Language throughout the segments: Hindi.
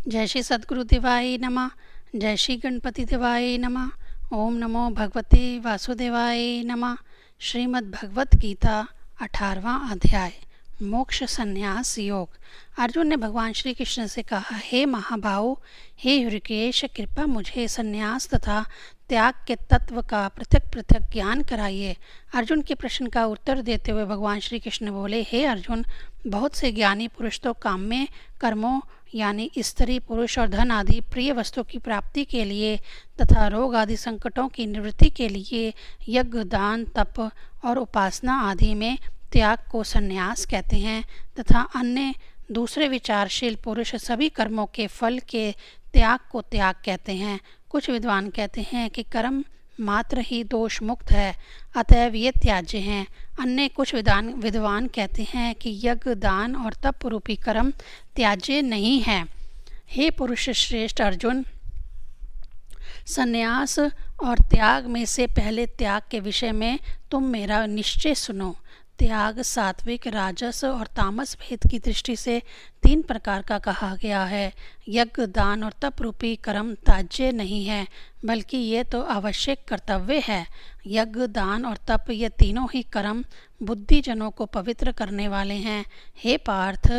जय श्री सद्गुरु देवाय नमः। जय श्री गणपति देवाय नमः। ओम नमो भगवते वासुदेवाय नमः। श्रीमद् भगवत गीता 18वां अध्याय मोक्ष संन्यास योग। अर्जुन ने भगवान श्री कृष्ण से कहा, हे महाबाहो, हे ऋषिकेश, कृपा मुझे संन्यास तथा त्याग के तत्व का पृथक पृथक ज्ञान कराइए। अर्जुन के प्रश्न का उत्तर देते हुए भगवान श्री कृष्ण बोले, हे अर्जुन, बहुत से ज्ञानी पुरुष तो काम्य कर्मों यानी स्त्री पुरुष और धन आदि प्रिय वस्तु की प्राप्ति के लिए तथा रोग आदि संकटों की निवृत्ति के लिए यज्ञ, दान, तप और उपासना आदि में त्याग को संन्यास कहते हैं तथा अन्य दूसरे विचारशील पुरुष सभी कर्मों के फल के त्याग को त्याग कहते हैं। कुछ विद्वान कहते हैं कि कर्म मात्र ही दोष मुक्त है, अतएव ये त्याज्य हैं। अन्य कुछ विद्वान कहते हैं कि यज्ञ, दान और तप रूपी कर्म त्याज्य नहीं है। हे पुरुष श्रेष्ठ अर्जुन, संन्यास और त्याग में से पहले त्याग के विषय में तुम मेरा निश्चय सुनो। त्याग सात्विक, राजस और तामस भेद की दृष्टि से 3 प्रकार का कहा गया है। यज्ञ, दान और तप रूपी कर्म त्याज्य नहीं है, बल्कि ये तो आवश्यक कर्तव्य है। यज्ञ, दान और तप ये तीनों ही कर्म बुद्धिजनों को पवित्र करने वाले हैं। हे पार्थ,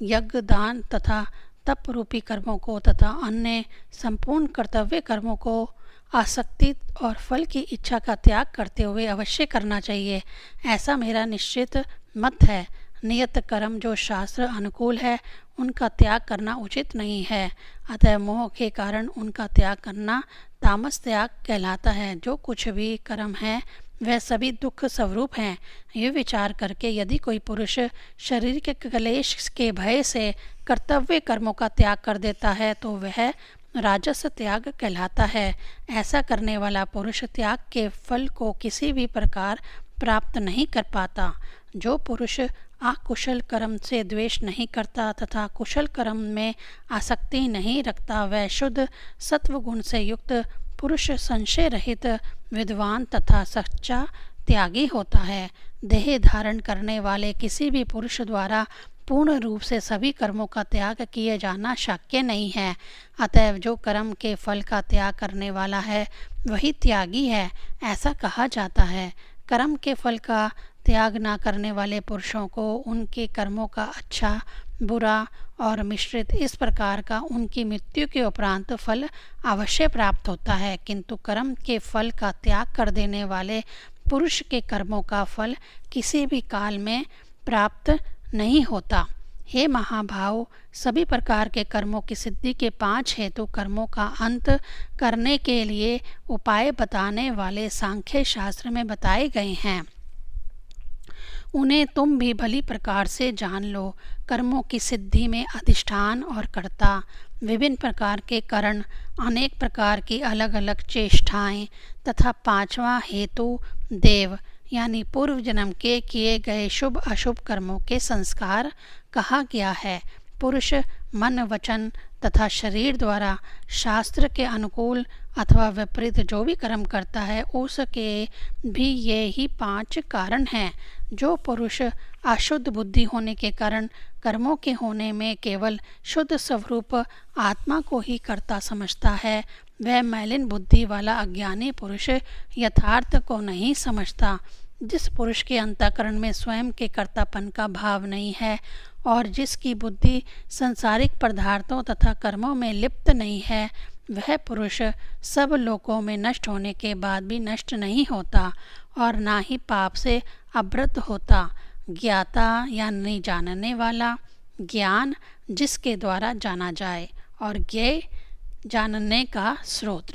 यज्ञ, दान तथा तप रूपी कर्मों को तथा अन्य संपूर्ण कर्तव्य कर्मों को आसक्ति और फल की इच्छा का त्याग करते हुए अवश्य करना चाहिए, ऐसा मेरा निश्चित मत है। नियत कर्म जो शास्त्र अनुकूल है उनका त्याग करना उचित नहीं है, अतः मोह के कारण उनका त्याग करना तामस त्याग कहलाता है। जो कुछ भी कर्म है वह सभी दुख स्वरूप हैं। ये विचार करके यदि कोई पुरुष शरीर के क्लेश के भय से कर्तव्य कर्मों का त्याग कर देता है तो वह राजस त्याग कहलाता है। ऐसा करने वाला पुरुष त्याग के फल को किसी भी प्रकार प्राप्त नहीं कर पाता। जो पुरुष अकुशल कर्म से द्वेष नहीं करता तथा कुशल कर्म में आसक्ति नहीं रखता, वह शुद्ध सत्व गुण से युक्त पुरुष संशय रहित विद्वान तथा सच्चा त्यागी होता है। देह धारण करने वाले किसी भी पुरुष द्वारा पूर्ण रूप से सभी कर्मों का त्याग किए जाना शक्य नहीं है, अतएव जो कर्म के फल का त्याग करने वाला है वही त्यागी है, ऐसा कहा जाता है। कर्म के फल का त्याग न करने वाले पुरुषों को उनके कर्मों का अच्छा, बुरा और मिश्रित इस प्रकार का उनकी मृत्यु के उपरांत फल अवश्य प्राप्त होता है, किंतु कर्म के फल का त्याग कर देने वाले पुरुष के कर्मों का फल किसी भी काल में प्राप्त नहीं होता। हे महाभाव, सभी प्रकार के कर्मों की सिद्धि के 5 हेतु कर्मों का अंत करने के लिए उपाय बताने वाले सांख्य शास्त्र में बताए गए हैं, उन्हें तुम भी भली प्रकार से जान लो। कर्मों की सिद्धि में अधिष्ठान और कर्ता, विभिन्न प्रकार के कारण, अनेक प्रकार की अलग अलग चेष्टाएं तथा 5वां हेतु देव यानी पूर्व जन्म के किए गए शुभ अशुभ कर्मों के संस्कार कहा गया है। पुरुष मन, वचन तथा शरीर द्वारा शास्त्र के अनुकूल अथवा विपरीत जो भी कर्म करता है उसके भी ये ही 5 कारण हैं। जो पुरुष अशुद्ध बुद्धि होने के कारण कर्मों के होने में केवल शुद्ध स्वरूप आत्मा को ही कर्ता समझता है, वह मैलिन बुद्धि वाला अज्ञानी पुरुष यथार्थ को नहीं समझता। जिस पुरुष के अंतःकरण में स्वयं के कर्तापन का भाव नहीं है और जिसकी बुद्धि संसारिक पदार्थों तथा कर्मों में लिप्त नहीं है, वह पुरुष सब लोकों में नष्ट होने के बाद भी नष्ट नहीं होता और ना ही पाप से अवृत होता। ज्ञाता यानी जानने वाला, ज्ञान जिसके द्वारा जाना जाए और ज्ञेय जानने का स्रोत,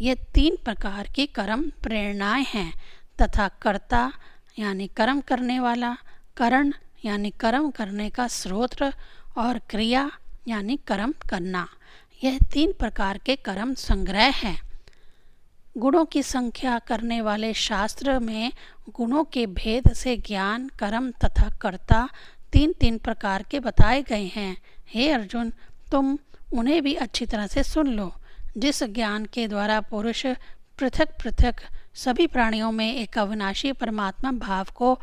ये 3 प्रकार की कर्म प्रेरणाएं हैं तथा कर्ता यानी कर्म करने वाला, करण यानी कर्म करने का स्रोत और क्रिया यानी कर्म करना, यह 3 प्रकार के कर्म संग्रह हैं। गुणों की संख्या करने वाले शास्त्र में गुणों के भेद से ज्ञान, कर्म तथा कर्ता 3 प्रकार के बताए गए हैं। हे अर्जुन, तुम उन्हें भी अच्छी तरह से सुन लो। जिस ज्ञान के द्वारा पुरुष पृथक पृथक सभी प्राणियों में एक अविनाशी परमात्मा भाव को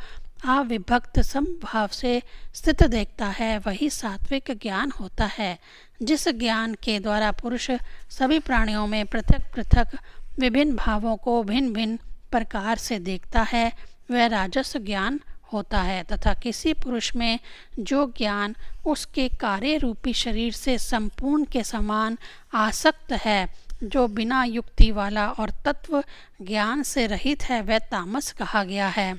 अविभक्त समभाव से स्थित देखता है, वही सात्विक ज्ञान होता है। जिस ज्ञान के द्वारा पुरुष सभी प्राणियों में पृथक पृथक विभिन्न भावों को भिन्न भिन्न प्रकार से देखता है, वह राजस ज्ञान होता है। तथा किसी पुरुष में जो ज्ञान उसके कार्य रूपी शरीर से संपूर्ण के समान आसक्त है, जो बिना युक्ति वाला और तत्व ज्ञान से रहित है, वह तामस कहा गया है।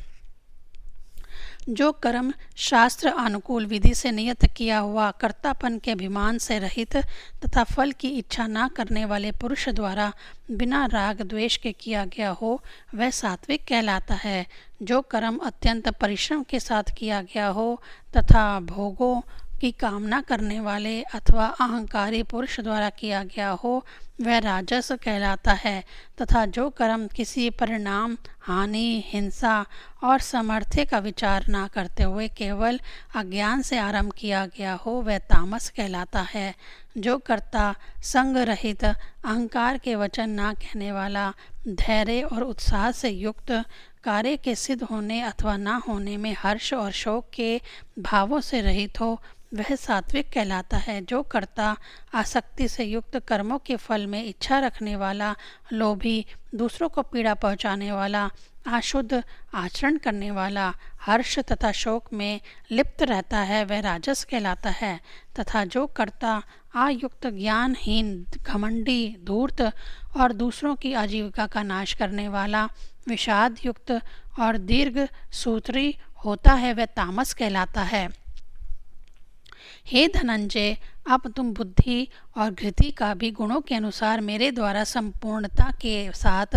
जो कर्म शास्त्र अनुकूल विधि से नियत किया हुआ कर्तापन के अभिमान से रहित तथा फल की इच्छा न करने वाले पुरुष द्वारा बिना राग द्वेष के किया गया हो, वह सात्विक कहलाता है। जो कर्म अत्यंत परिश्रम के साथ किया गया हो तथा भोगों की कामना करने वाले अथवा अहंकारी पुरुष द्वारा किया गया हो, वह राजस कहलाता है। तथा जो कर्म किसी परिणाम, हानि, हिंसा और सामर्थ्य का विचार ना करते हुए केवल अज्ञान से आरंभ किया गया हो, वह तामस कहलाता है। जो कर्ता संग रहित, अहंकार के वचन ना कहने वाला, धैर्य और उत्साह से युक्त, कार्य के सिद्ध होने अथवा ना होने में हर्ष और शोक के भावों से रहित हो, वह सात्विक कहलाता है। जो कर्ता आसक्ति से युक्त, कर्मों के फल में इच्छा रखने वाला, लोभी, दूसरों को पीड़ा पहुंचाने वाला, अशुद्ध आचरण करने वाला, हर्ष तथा शोक में लिप्त रहता है, वह राजस कहलाता है। तथा जो कर्ता आयुक्त, ज्ञानहीन, घमंडी, धूर्त और दूसरों की आजीविका का नाश करने वाला, विषाद युक्त और दीर्घ सूत्री होता है, वह तामस कहलाता है। हे धनंजय, अब तुम बुद्धि और घृति का भी गुणों के अनुसार मेरे द्वारा संपूर्णता के साथ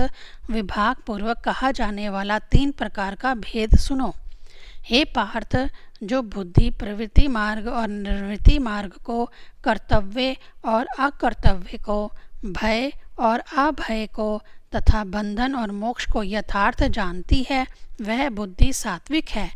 विभाग पूर्वक कहा जाने वाला 3 प्रकार का भेद सुनो। हे पार्थ, जो बुद्धि प्रवृत्ति मार्ग और निवृत्ति मार्ग को, कर्तव्य और अकर्तव्य को, भय और अभय को तथा बंधन और मोक्ष को यथार्थ जानती है, वह बुद्धि सात्विक है।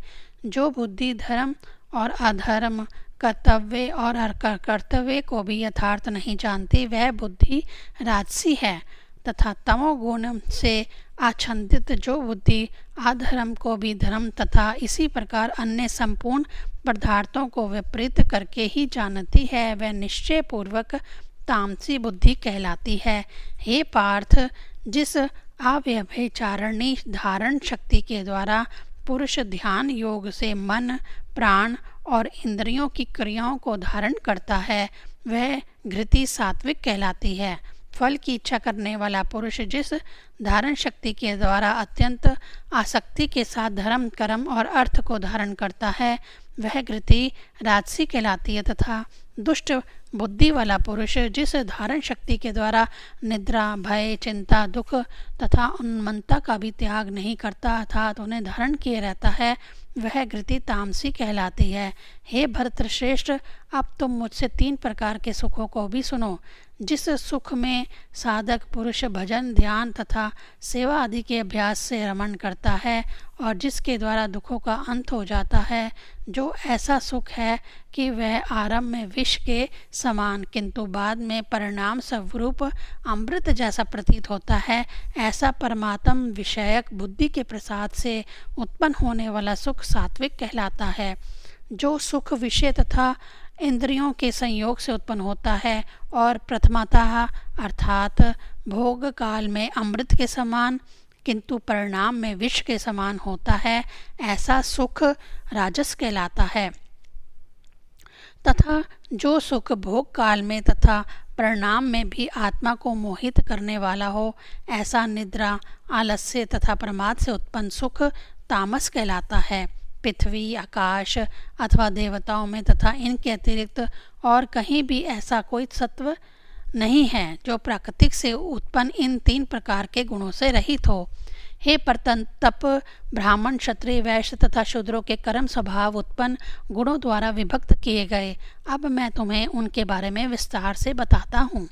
जो बुद्धि धर्म और अधर्म, कर्तव्य और अकर्तव्य को भी यथार्थ नहीं जानती, वह बुद्धि राजसी है। तथा तमोगुण से आच्छादित जो बुद्धि अधर्म को भी धर्म तथा इसी प्रकार अन्य संपूर्ण पदार्थों को विपरीत करके ही जानती है, वह निश्चय पूर्वक तामसी बुद्धि कहलाती है। हे पार्थ, जिस अव्यभिचारिणी धारण शक्ति के द्वारा पुरुष ध्यान योग से मन, प्राण और इंद्रियों की क्रियाओं को धारण करता है, वह घृति सात्विक कहलाती है। फल की इच्छा करने वाला पुरुष जिस धारण शक्ति के द्वारा अत्यंत आसक्ति के साथ धर्म, कर्म और अर्थ को धारण करता है, वह घृति राजसी कहलाती है। तथा दुष्ट बुद्धि वाला पुरुष जिस धारण शक्ति के द्वारा निद्रा, भय, चिंता, दुख तथा उन्मत्तता का भी त्याग नहीं करता अर्थात उन्हें धारण किए रहता है, वह घृति तामसी कहलाती है। हे भरतश्रेष्ठ, अब तुम मुझसे 3 प्रकार के सुखों को भी सुनो। जिस सुख में साधक पुरुष भजन, ध्यान तथा सेवा आदि के अभ्यास से रमण करता है और जिसके द्वारा दुखों का अंत हो जाता है, जो ऐसा सुख है कि वह आरंभ में विष के समान किंतु बाद में परिणाम स्वरूप अमृत जैसा प्रतीत होता है, ऐसा परमात्म विषयक बुद्धि के प्रसाद से उत्पन्न होने वाला सुख सात्विक कहलाता है। जो सुख विषय तथा इंद्रियों के संयोग से उत्पन्न होता है और प्रथमतः अर्थात भोग काल में अमृत के समान किंतु परिणाम में विष के समान होता है, ऐसा सुख राजस कहलाता है। तथा जो सुख भोग काल में तथा परिणाम में भी आत्मा को मोहित करने वाला हो, ऐसा निद्रा, आलस्य तथा प्रमाद से उत्पन्न सुख तामस कहलाता है। पृथ्वी, आकाश अथवा देवताओं में तथा इनके अतिरिक्त और कहीं भी ऐसा कोई सत्व नहीं है जो प्राकृतिक से उत्पन्न इन 3 प्रकार के गुणों से रहित हो। हे परतप, ब्राह्मण, क्षत्रिय, वैश्य तथा शूद्रों के कर्म स्वभाव उत्पन्न गुणों द्वारा विभक्त किए गए। अब मैं तुम्हें उनके बारे में विस्तार से बताता हूँ।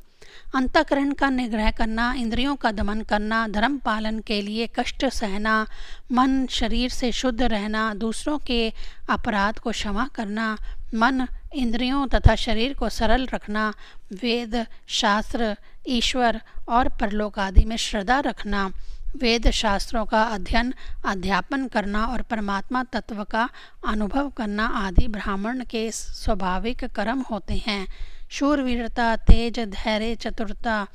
अंतःकरण का निग्रह करना, इंद्रियों का दमन करना, धर्म पालन के लिए कष्ट सहना, मन शरीर से शुद्ध रहना, दूसरों के अपराध को क्षमा करना, मन, इंद्रियों तथा शरीर को सरल रखना, वेद, शास्त्र, ईश्वर और परलोक आदि में श्रद्धा रखना, वेद शास्त्रों का अध्ययन अध्यापन करना और परमात्मा तत्व का अनुभव करना आदि ब्राह्मण के स्वाभाविक कर्म होते हैं। शूरवीरता, तेज, धैर्य, चतुरता,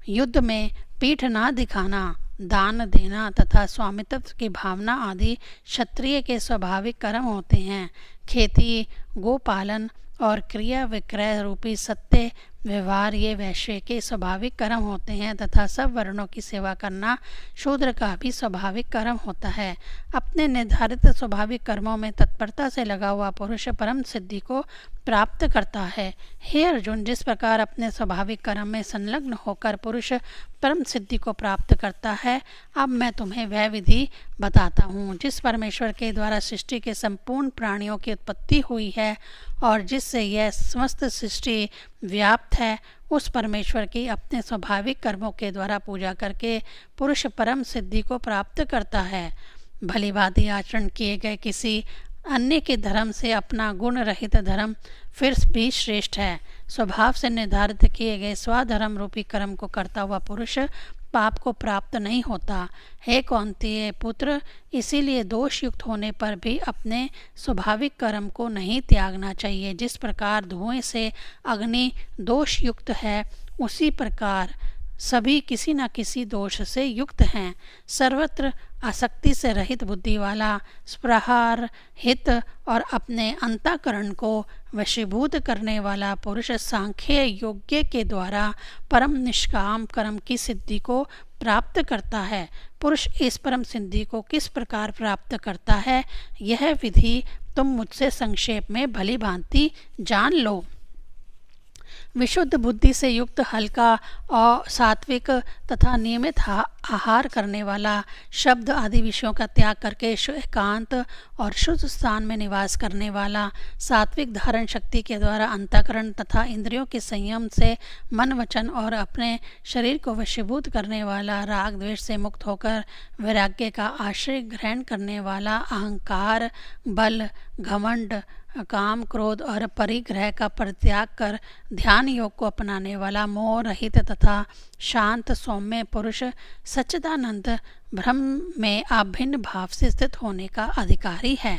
युद्ध में पीठ ना दिखाना, दान देना तथा स्वामित्व की भावना आदि क्षत्रिय के स्वाभाविक कर्म होते हैं। खेती, गोपालन और क्रिया विक्रय रूपी सत्य व्यवहार ये वैश्य के स्वाभाविक कर्म होते हैं तथा सब वर्णों की सेवा करना शूद्र का भी स्वाभाविक कर्म होता है। अपने निर्धारित स्वाभाविक कर्मों में तत्परता से लगा हुआ पुरुष परम सिद्धि को प्राप्त करता है। हे अर्जुन, जिस प्रकार अपने स्वाभाविक कर्म में संलग्न होकर पुरुष परम सिद्धि को प्राप्त करता है, अब मैं तुम्हें वह विधि बताता हूँ जिस परमेश्वर के द्वारा सृष्टि के संपूर्ण प्राणियों की उत्पत्ति हुई है और जिससे यह समस्त सृष्टि व्याप्त है। उस परमेश्वर की अपने स्वाभाविक कर्मों के द्वारा पूजा करके पुरुष परम सिद्धि को प्राप्त करता है। भली भांति आचरण किए गए किसी अन्य के धर्म से अपना गुण रहित धर्म फिर भी श्रेष्ठ है। स्वभाव से निर्धारित किए गए स्वधर्म रूपी कर्म को करता हुआ पुरुष पाप को प्राप्त नहीं होता। हे कौन्तेय पुत्र, इसीलिए दोष युक्त होने पर भी अपने स्वाभाविक कर्म को नहीं त्यागना चाहिए। जिस प्रकार धुएं से अग्नि दोष युक्त है, उसी प्रकार सभी किसी न किसी दोष से युक्त हैं। सर्वत्र आसक्ति से रहित बुद्धि वाला, स्पृहार हित और अपने अंतःकरण को वशीभूत करने वाला पुरुष सांख्य योग्य के द्वारा परम निष्काम कर्म की सिद्धि को प्राप्त करता है। पुरुष इस परम सिद्धि को किस प्रकार प्राप्त करता है, यह विधि तुम मुझसे संक्षेप में भली भांति जान लो। विशुद्ध बुद्धि से युक्त, हल्का और सात्विक तथा नियमित आहार करने वाला, शब्द आदि विषयों का त्याग करके एकांत और शुद्ध स्थान में निवास करने वाला, सात्विक धारण शक्ति के द्वारा अंतःकरण तथा इंद्रियों के संयम से मन, वचन और अपने शरीर को वशीभूत करने वाला, राग द्वेष से मुक्त होकर वैराग्य का आश्रय ग्रहण करने वाला, अहंकार, बल, घमंड, काम, क्रोध और परिग्रह का परित्याग कर ध्यान योग को अपनाने वाला, मोह रहित तथा शांत सौम्य पुरुष सच्चिदानंद ब्रह्म में अभिन्न भाव से स्थित होने का अधिकारी है।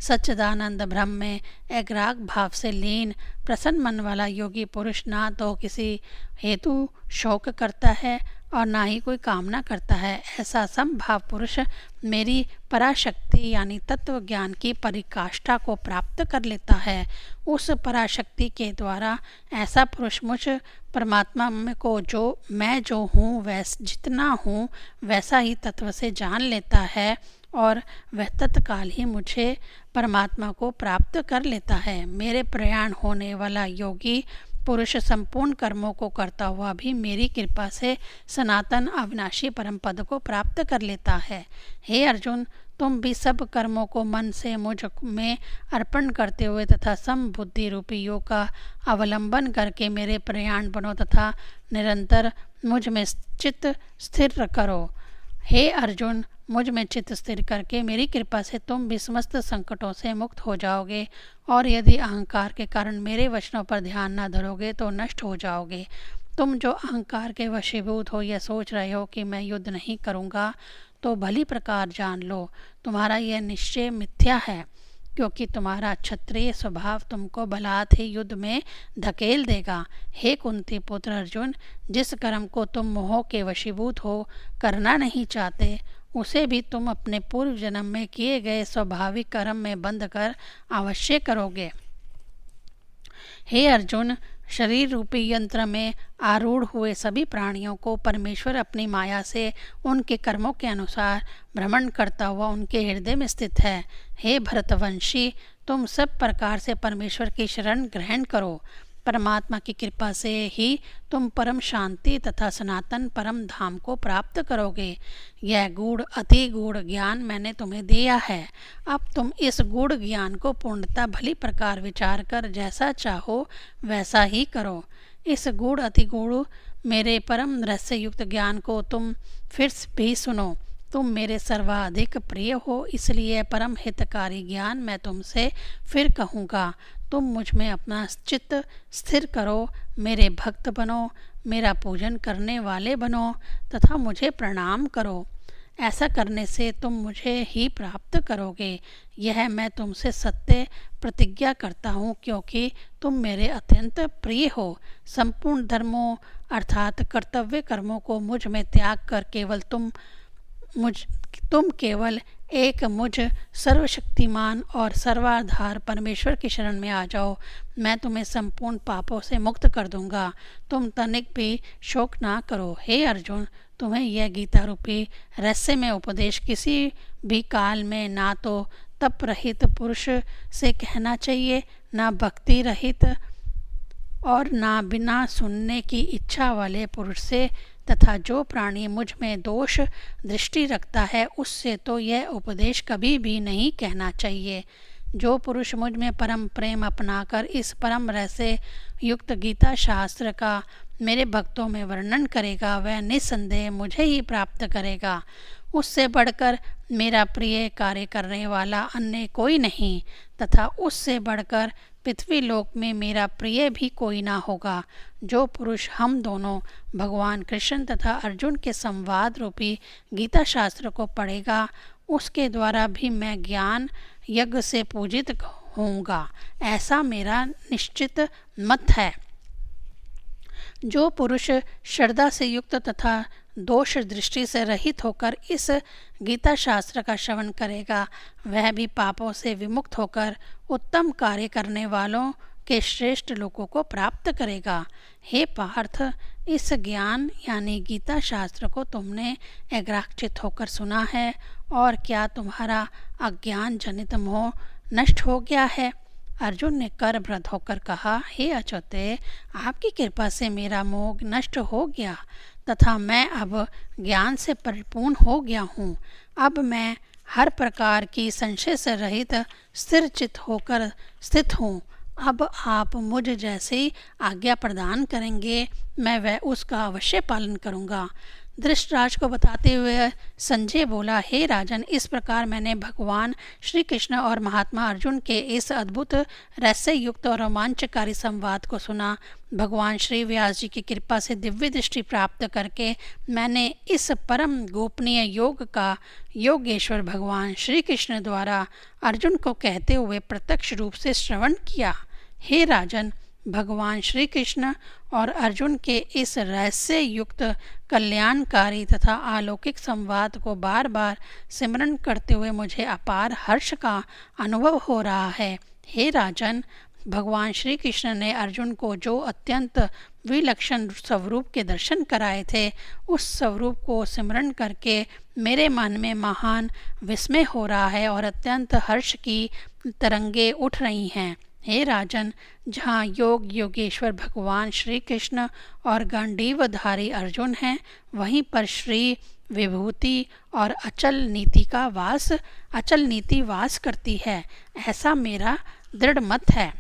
सच्चिदानंद ब्रह्म में एकाग्र भाव से लीन प्रसन्न मन वाला योगी पुरुष ना तो किसी हेतु शोक करता है और ना ही कोई कामना करता है। ऐसा समभाव पुरुष मेरी पराशक्ति यानी तत्व ज्ञान की परिकाष्ठा को प्राप्त कर लेता है। उस पराशक्ति के द्वारा ऐसा पुरुष मुझ परमात्मा को जो हूँ जितना हूँ वैसा ही तत्व से जान लेता है और वह तत्काल ही मुझे परमात्मा को प्राप्त कर लेता है। मेरे प्रयाण होने वाला योगी पुरुष संपूर्ण कर्मों को करता हुआ भी मेरी कृपा से सनातन अविनाशी परम पद को प्राप्त कर लेता है। हे अर्जुन, तुम भी सब कर्मों को मन से मुझ में अर्पण करते हुए तथा समबुद्धि रूपी योग का अवलंबन करके मेरे प्रयाण बनो तथा निरंतर मुझ में चित्त स्थिर करो। हे अर्जुन, मुझ में चित्त स्थिर करके मेरी कृपा से तुम भी समस्त संकटों से मुक्त हो जाओगे और यदि अहंकार के कारण मेरे वचनों पर ध्यान न धरोगे तो नष्ट हो जाओगे। तुम जो अहंकार के वशीभूत हो या सोच रहे हो कि मैं युद्ध नहीं करूँगा, तो भली प्रकार जान लो तुम्हारा यह निश्चय मिथ्या है, क्योंकि तुम्हारा क्षत्रिय स्वभाव तुमको बलात् ही युद्ध में धकेल देगा। हे कुंती पुत्र अर्जुन, जिस कर्म को तुम मोह के वशीभूत हो करना नहीं चाहते, उसे भी तुम अपने पूर्व जन्म में किए गए स्वाभाविक कर्म में बंध कर अवश्य करोगे। हे अर्जुन, शरीर रूपी यंत्र में आरूढ़ हुए सभी प्राणियों को परमेश्वर अपनी माया से उनके कर्मों के अनुसार भ्रमण करता हुआ उनके हृदय में स्थित है। हे भरतवंशी, तुम सब प्रकार से परमेश्वर की शरण ग्रहण करो। परमात्मा की कृपा से ही तुम परम शांति तथा सनातन परम धाम को प्राप्त करोगे। यह गूढ़ अति गूढ़ ज्ञान मैंने तुम्हें दिया है। अब तुम इस गूढ़ ज्ञान को पूर्णतः भली प्रकार विचार कर जैसा चाहो वैसा ही करो। इस गूढ़ अति गूढ़ मेरे परम रहस्य युक्त ज्ञान को तुम फिर भी सुनो। तुम मेरे सर्वाधिक प्रिय हो, इसलिए परम हितकारी ज्ञान मैं तुमसे फिर कहूँगा। तुम मुझ में अपना चित्त स्थिर करो, मेरे भक्त बनो, मेरा पूजन करने वाले बनो तथा मुझे प्रणाम करो। ऐसा करने से तुम मुझे ही प्राप्त करोगे। यह मैं तुमसे सत्य प्रतिज्ञा करता हूँ, क्योंकि तुम मेरे अत्यंत प्रिय हो। संपूर्ण धर्मों अर्थात कर्तव्य कर्मों को मुझ में त्याग कर तुम केवल एक मुझ सर्वशक्तिमान और सर्वाधार परमेश्वर की शरण में आ जाओ। मैं तुम्हें संपूर्ण पापों से मुक्त कर दूंगा। तुम तनिक भी शोक ना करो। हे अर्जुन, तुम्हें यह गीता रूपी रहस्यमय उपदेश किसी भी काल में ना तो तप रहित पुरुष से कहना चाहिए, ना भक्ति रहित और ना बिना सुनने की इच्छा वाले पुरुष से, तथा जो प्राणी मुझ में दोष दृष्टि रखता है उससे तो यह उपदेश कभी भी नहीं कहना चाहिए। जो पुरुष मुझ में परम प्रेम अपनाकर इस परम रहस्य युक्त गीता शास्त्र का मेरे भक्तों में वर्णन करेगा, वह निस्संदेह मुझे ही प्राप्त करेगा। उससे बढ़कर मेरा प्रिय कार्य करने वाला अन्य कोई नहीं, तथा उससे बढ़कर पृथ्वी लोक में मेरा प्रिय भी कोई ना होगा। जो पुरुष हम दोनों भगवान कृष्ण तथा अर्जुन के संवाद रूपी गीता शास्त्र को पढ़ेगा, उसके द्वारा भी मैं ज्ञान यज्ञ से पूजित होऊंगा, ऐसा मेरा निश्चित मत है। जो पुरुष श्रद्धा से युक्त तथा दोष दृष्टि से रहित होकर इस गीता शास्त्र का श्रवण करेगा, वह भी पापों से विमुक्त होकर उत्तम कार्य करने वालों के श्रेष्ठ लोकों को प्राप्त करेगा। हे पार्थ, इस ज्ञान यानी गीता शास्त्र को तुमने एकाग्रचित्त होकर सुना है, और क्या तुम्हारा अज्ञान जनित मोह नष्ट हो गया है? अर्जुन ने करभ्रत होकर कहा, हे अच्युते, आपकी कृपा से मेरा मोह नष्ट हो गया तथा मैं अब ज्ञान से परिपूर्ण हो गया हूँ। अब मैं हर प्रकार की संशय से रहित स्थिर चित्त होकर स्थित हूँ। अब आप मुझ जैसी आज्ञा प्रदान करेंगे, मैं वह उसका अवश्य पालन करूँगा। धृतराष्ट्र को बताते हुए संजय बोला, हे राजन, इस प्रकार मैंने भगवान श्री कृष्ण और महात्मा अर्जुन के इस अद्भुत रहस्य युक्त और रोमांचकारी संवाद को सुना। भगवान श्री व्यास जी की कृपा से दिव्य दृष्टि प्राप्त करके मैंने इस परम गोपनीय योग का योगेश्वर भगवान श्री कृष्ण द्वारा अर्जुन को कहते हुए प्रत्यक्ष रूप से श्रवण किया। हे राजन, भगवान श्री कृष्ण और अर्जुन के इस रहस्य युक्त कल्याणकारी तथा अलौकिक संवाद को बार बार सिमरन करते हुए मुझे अपार हर्ष का अनुभव हो रहा है। हे राजन, भगवान श्री कृष्ण ने अर्जुन को जो अत्यंत विलक्षण स्वरूप के दर्शन कराए थे, उस स्वरूप को सिमरन करके मेरे मन में महान विस्मय हो रहा है और अत्यंत हर्ष की तरंगे उठ रही हैं। हे राजन, जहाँ योग योगेश्वर भगवान श्री कृष्ण और गांडीवधारी अर्जुन हैं, वहीं पर श्री विभूति और अचल नीति वास करती है, ऐसा मेरा दृढ़ मत है।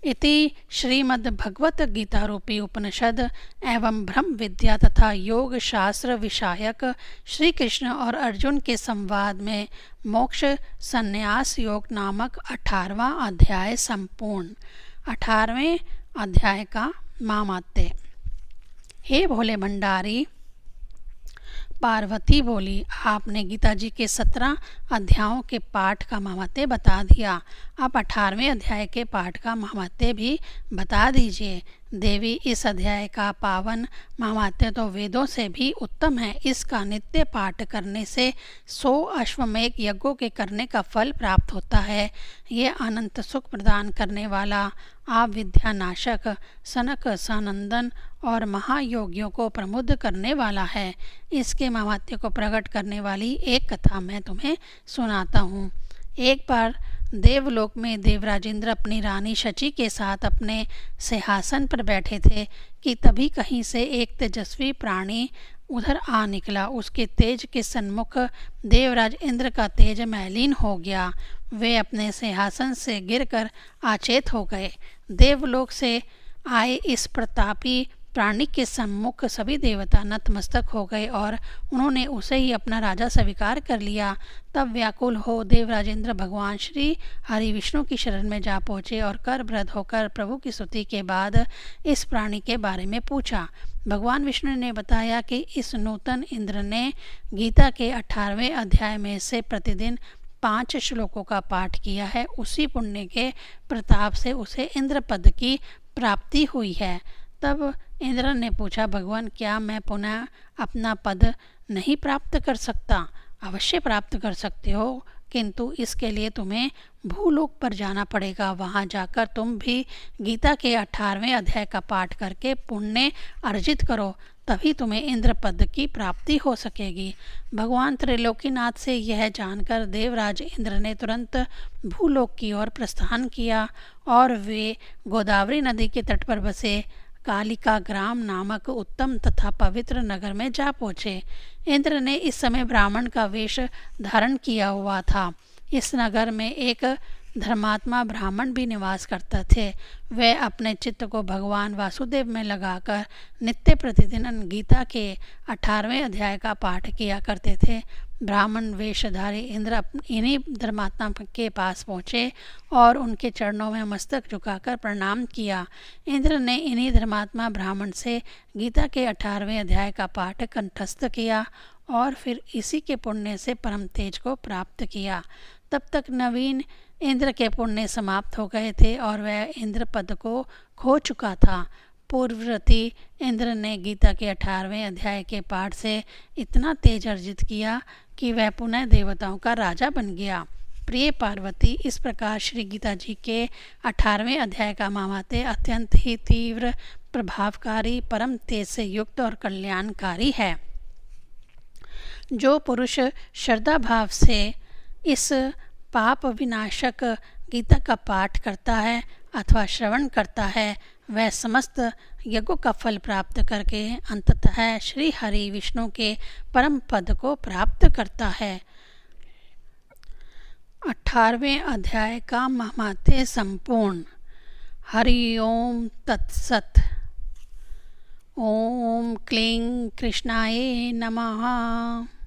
इति श्रीमद्भगवत गीता रूपी उपनिषद एवं ब्रह्म विद्या तथा योग शास्त्र विषयक श्री कृष्ण और अर्जुन के संवाद में मोक्ष संन्यास योग नामक 18वां अध्याय संपूर्ण। 18वें अध्याय का महात्म्य। हे भोले भंडारी, पार्वती बोली, आपने गीता जी के 17 अध्यायों के पाठ का महात्म्य बता दिया, अब 18वें अध्याय के पाठ का महात्म्य भी बता दीजिए। देवी, इस अध्याय का पावन महात्म्य तो वेदों से भी उत्तम है। इसका नित्य पाठ करने से 100 अश्वमेध यज्ञों के करने का फल प्राप्त होता है। ये अनंत सुख प्रदान करने वाला, आप विद्यानाशक, सनक सनंदन और महायोगियों को प्रमुद्ध करने वाला है। इसके महात्म्य को प्रकट करने वाली एक कथा मैं तुम्हें सुनाता हूँ। एक बार देवलोक में देवराजेंद्र अपनी रानी शची के साथ अपने सिंहासन पर बैठे थे कि तभी कहीं से एक तेजस्वी प्राणी उधर आ निकला। उसके तेज के सन्मुख देवराज इंद्र का तेज मलिन हो गया। वे अपने सिंहासन से गिरकर अचेत हो गए। देवलोक से आए इस प्रतापी प्राणी के सम्मुख सभी देवता नतमस्तक हो गए और उन्होंने उसे ही अपना राजा स्वीकार कर लिया। तब व्याकुल हो देवराजेंद्र भगवान श्री हरि विष्णु की शरण में जा पहुँचे और करभृत होकर प्रभु की स्तुति के बाद इस प्राणी के बारे में पूछा। भगवान विष्णु ने बताया कि इस नूतन इंद्र ने गीता के 18वें अध्याय में से प्रतिदिन 5 श्लोकों का पाठ किया है। उसी पुण्य के प्रताप से उसे इंद्र पद की प्राप्ति हुई है। तब इंद्र ने पूछा, भगवान क्या मैं पुनः अपना पद नहीं प्राप्त कर सकता? अवश्य प्राप्त कर सकते हो, किंतु इसके लिए तुम्हें भूलोक पर जाना पड़ेगा। वहां जाकर तुम भी गीता के 18वें अध्याय का पाठ करके पुण्य अर्जित करो, तभी तुम्हें इंद्र पद की प्राप्ति हो सकेगी। भगवान त्रिलोकीनाथ से यह जानकर देवराज इंद्र ने तुरंत भूलोक की ओर प्रस्थान किया और वे गोदावरी नदी के तट पर बसे कालिका ग्राम नामक उत्तम तथा पवित्र नगर में जा पहुँचे। इंद्र ने इस समय ब्राह्मण का वेश धारण किया हुआ था। इस नगर में एक धर्मात्मा ब्राह्मण भी निवास करते थे। वे अपने चित्त को भगवान वासुदेव में लगाकर नित्य प्रतिदिन गीता के 18वें अध्याय का पाठ किया करते थे। ब्राह्मण वेशधारी इंद्र इन्हीं धर्मात्मा के पास पहुँचे और उनके चरणों में मस्तक झुकाकर प्रणाम किया। इंद्र ने इन्हीं धर्मात्मा ब्राह्मण से गीता के 18वें अध्याय का पाठ कंठस्थ किया और फिर इसी के पुण्य से परम तेज को प्राप्त किया। तब तक नवीन इंद्र के पुण्य समाप्त हो गए थे और वह इंद्र पद को खो चुका था। पूर्ववर्ती इंद्र ने गीता के 18वें अध्याय के पाठ से इतना तेज अर्जित किया कि वह पुनः देवताओं का राजा बन गया। प्रिय पार्वती, इस प्रकार श्री गीता जी के 18वें अध्याय का महात्म्य अत्यंत ही तीव्र, प्रभावकारी, परम तेज से युक्त और कल्याणकारी है। जो पुरुष श्रद्धा भाव से इस पाप विनाशक गीता का पाठ करता है अथवा श्रवण करता है, वह समस्त यज्ञों का फल प्राप्त करके अंततः श्री हरि विष्णु के परम पद को प्राप्त करता है। 18वें अध्याय का महात्म्य संपूर्ण। हरि ओम तत्सत। ओम क्लीं कृष्णाय नमः।